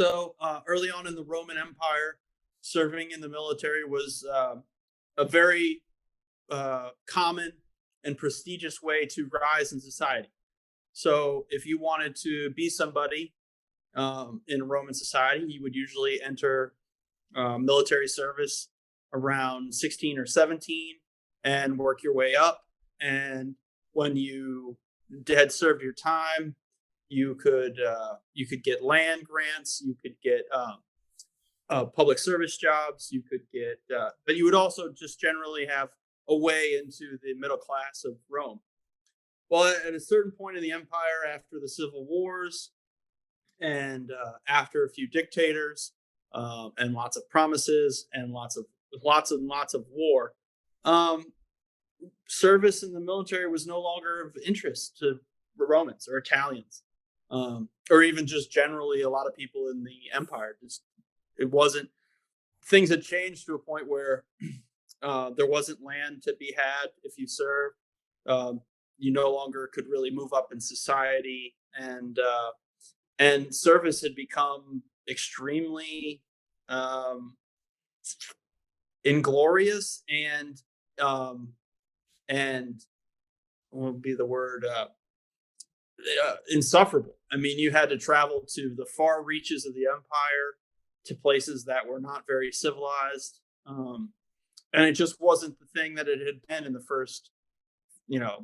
Early on in the Roman Empire, serving in the military was a very common and prestigious way to rise in society. So if you wanted to be somebody in Roman society, you would usually enter military service around 16 or 17 and work your way up. And when you had served your time, you could get land grants, you could get public service jobs, you could get, but you would also just generally have a way into the middle class of Rome. Well, at a certain point in the empire, after the civil wars and after a few dictators and lots of promises and lots of war, um, service in the military was no longer of interest to Romans or Italians, or even just generally a lot of people in the empire. Just it wasn't things had changed to a point where there wasn't land to be had if you served. You no longer could really move up in society, and service had become extremely inglorious and what would be the word insufferable. I mean, you had to travel to the far reaches of the empire, to places that were not very civilized, and it just wasn't the thing that it had been in the first,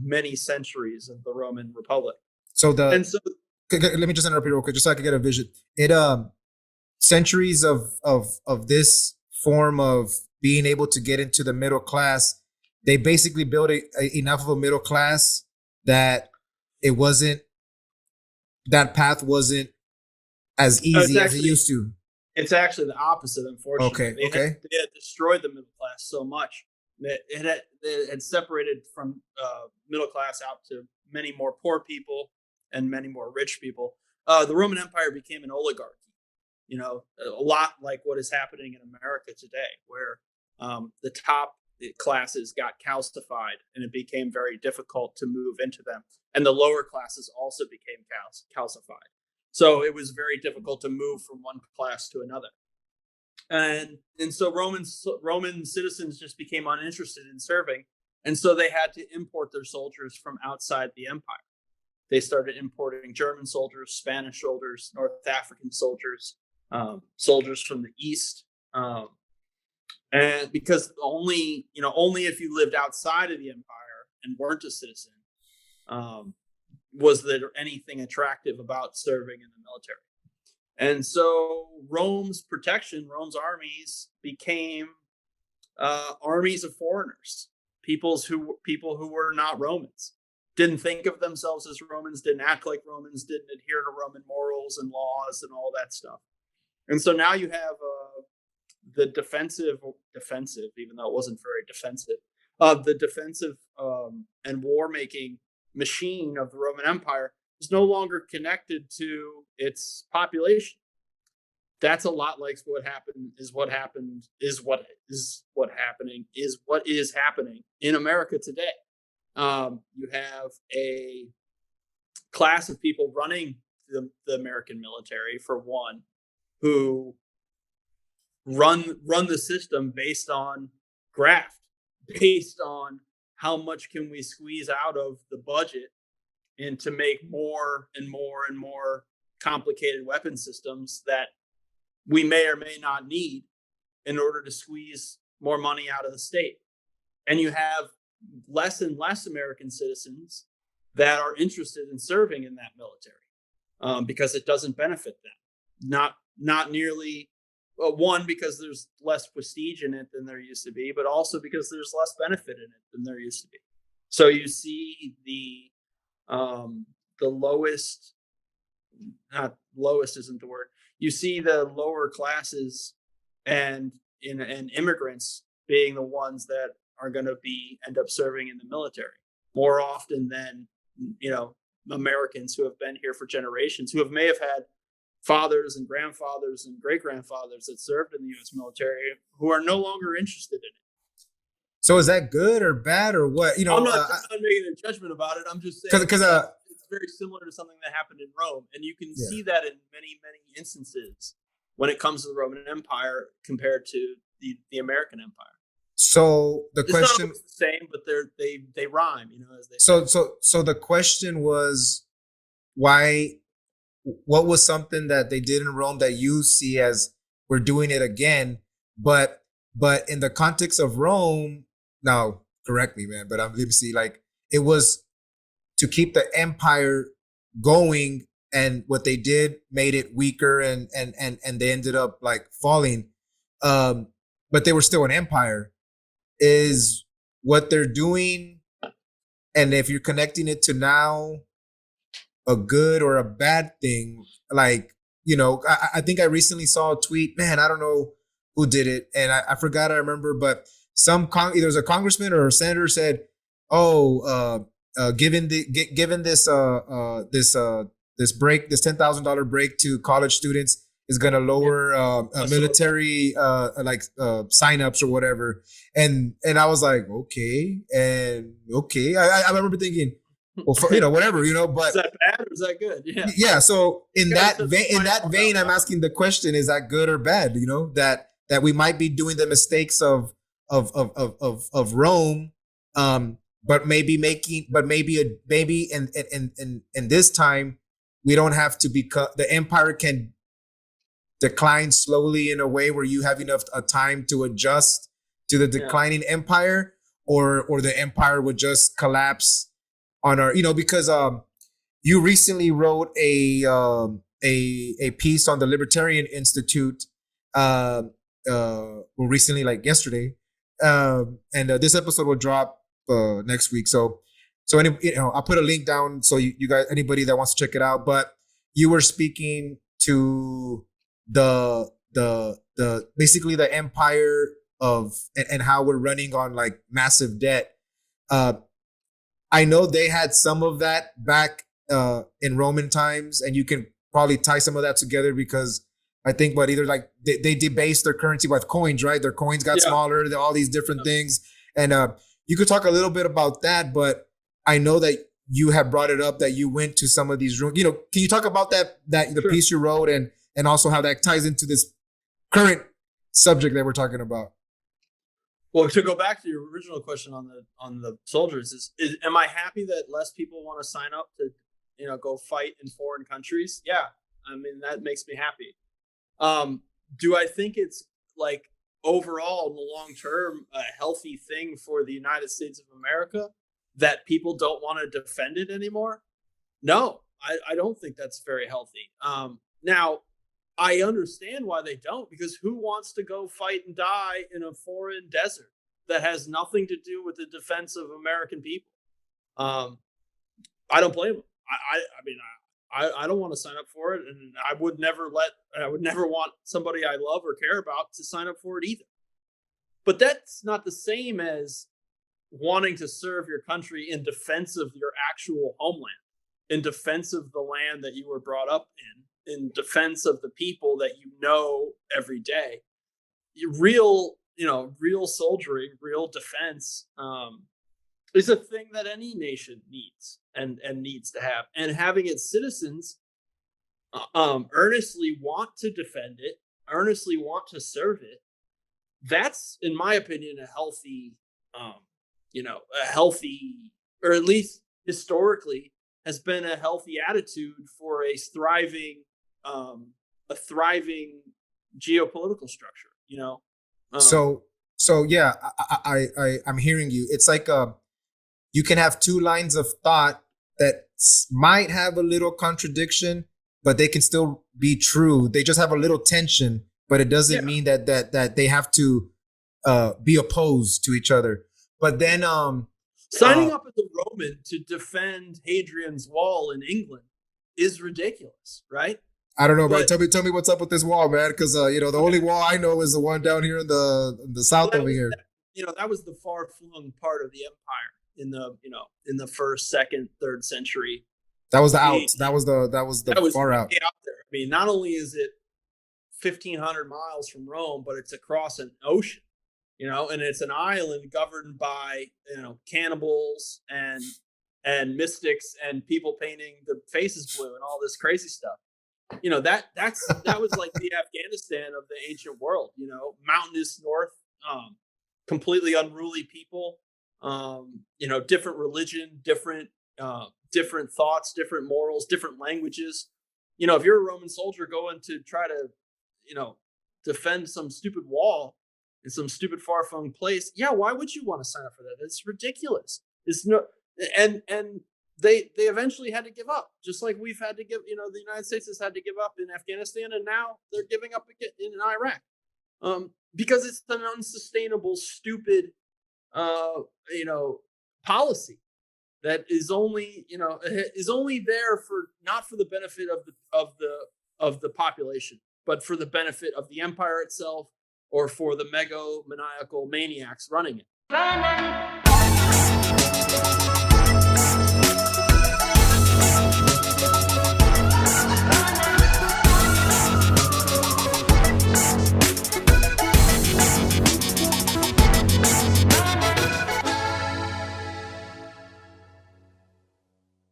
many centuries of the Roman Republic. So And so, let me just interrupt you real quick, just so I can get a vision. It centuries of this form of being able to get into the middle class, they basically built enough of a middle class that it wasn't that path wasn't as easy as it used to. it's actually the opposite, unfortunately. Okay, okay. They had destroyed the middle class so much that it had separated from middle class out to many more poor people and many more rich people. The Roman Empire became an oligarchy, a lot like what is happening in America today, where the top classes got calcified and it became very difficult to move into them. And the lower classes also became calcified. So it was very difficult to move from one class to another. And so Roman citizens just became uninterested in serving. And so they had to import their soldiers from outside the empire. They started importing German soldiers, Spanish soldiers, North African soldiers, soldiers from the East. And because only if you lived outside of the empire and weren't a citizen, was there anything attractive about serving in the military. And so Rome's armies became armies of foreigners, people who were not Romans, didn't think of themselves as Romans, didn't act like Romans, didn't adhere to Roman morals and laws and all that stuff. And so now you have the defensive, even though it wasn't very defensive, the defensive and war-making machine of the Roman Empire is no longer connected to its population. That's a lot like what is happening in America today. You have a class of people running the American military, for one, who run the system based on graft, based on how much can we squeeze out of the budget and to make more and more and more complicated weapon systems that we may or may not need in order to squeeze more money out of the state. And you have less and less American citizens that are interested in serving in that military because it doesn't benefit them. Not nearly. One, because there's less prestige in it than there used to be, but also because there's less benefit in it than there used to be. So you see the lowest, not lowest isn't the word. You see the lower classes and immigrants being the ones that are going to end up serving in the military more often than Americans who have been here for generations, who may have had fathers and grandfathers and great-grandfathers that served in the U.S. military who are no longer interested in it. So is that good or bad or what? I'm not making a judgment about it. I'm just saying because it's very similar to something that happened in Rome, and you can Yeah. see that in many instances when it comes to the Roman Empire compared to the American Empire. So the It's not question, always the same, but they rhyme, as they say. so the question was why, what was something that they did in Rome that you see as we're doing it again, but in the context of Rome, now correct me, man, but I'm let me see, like it was to keep the empire going, and what they did made it weaker, and they ended up like falling, um but they were still an empire. Is what they're doing, and if you're connecting it to now, a good or a bad thing? Like, I think I recently saw a tweet, man, I don't know who did it, and I forgot, I remember, but either was a congressman or a senator said, oh, given this break, this $10,000 break to college students is going to lower military signups or whatever. And I was like, okay. And okay. I remember thinking, well, whatever, but is that bad or is that good? Yeah. Yeah. So in that vein, I'm asking the question: is that good or bad? That we might be doing the mistakes of Rome, but maybe in this time we don't have to become, the empire can decline slowly in a way where you have enough time to adjust to the declining empire, or the empire would just collapse on our, because you recently wrote a piece on the Libertarian Institute, recently, like yesterday, and this episode will drop next week. So I'll put a link down so you guys, anybody that wants to check it out. But you were speaking to the basically the empire of, and how we're running on like massive debt. I know they had some of that back in Roman times, and you can probably tie some of that together because I think, but either like they debased their currency with coins, right? Their coins got smaller, all these different things. And you could talk a little bit about that, but I know that you have brought it up that you went to some of these rooms. Can you talk about the Sure. piece you wrote, and also how that ties into this current subject that we're talking about? Well, to go back to your original question on the soldiers, is am I happy that less people want to sign up to, go fight in foreign countries? Yeah, I mean, that makes me happy. Do I think it's like overall in the long term a healthy thing for the United States of America that people don't want to defend it anymore? No, I don't think that's very healthy. Now, I understand why they don't, because who wants to go fight and die in a foreign desert that has nothing to do with the defense of American people? I don't blame them. I don't want to sign up for it, and I would never want somebody I love or care about to sign up for it either. But that's not the same as wanting to serve your country in defense of your actual homeland, in defense of the land that you were brought up in defense of the people that you know every day. Real soldiering, real defense is a thing that any nation needs and needs to have. And having its citizens earnestly want to defend it, earnestly want to serve it, that's, in my opinion, a healthy, or at least historically has been a healthy attitude for a thriving geopolitical structure. So yeah, I'm hearing you. It's like you can have two lines of thought that might have a little contradiction, but they can still be true. They just have a little tension, but it doesn't mean that they have to be opposed to each other. But then signing up as a Roman to defend Hadrian's Wall in England is ridiculous, right? I don't know, but tell me what's up with this wall, man. Because the only wall I know is the one down here in the south over here. That was the far flung part of the empire in the 1st, 2nd, 3rd century. That was the Alps. That was the far out. Out there. I mean, not only is it 1,500 miles from Rome, but it's across an ocean. And it's an island governed by cannibals and and mystics and people painting the faces blue and all this crazy stuff. You know, that was like the Afghanistan of the ancient world. You know, mountainous north, completely unruly people. You know, different religion, different thoughts, different morals, different languages. You know, if you're a Roman soldier going to try to, you know, defend some stupid wall in some stupid far-flung place, yeah, why would you want to sign up for that? It's ridiculous. It's no, and they eventually had to give up, just like we've had to give. You know, the United States has had to give up in Afghanistan, and now they're giving up again in Iraq, because it's an unsustainable, stupid, you know, policy that is only, you know, is only there for, not for the benefit of the population, but for the benefit of the empire itself, or for the megalomaniacal maniacs running it.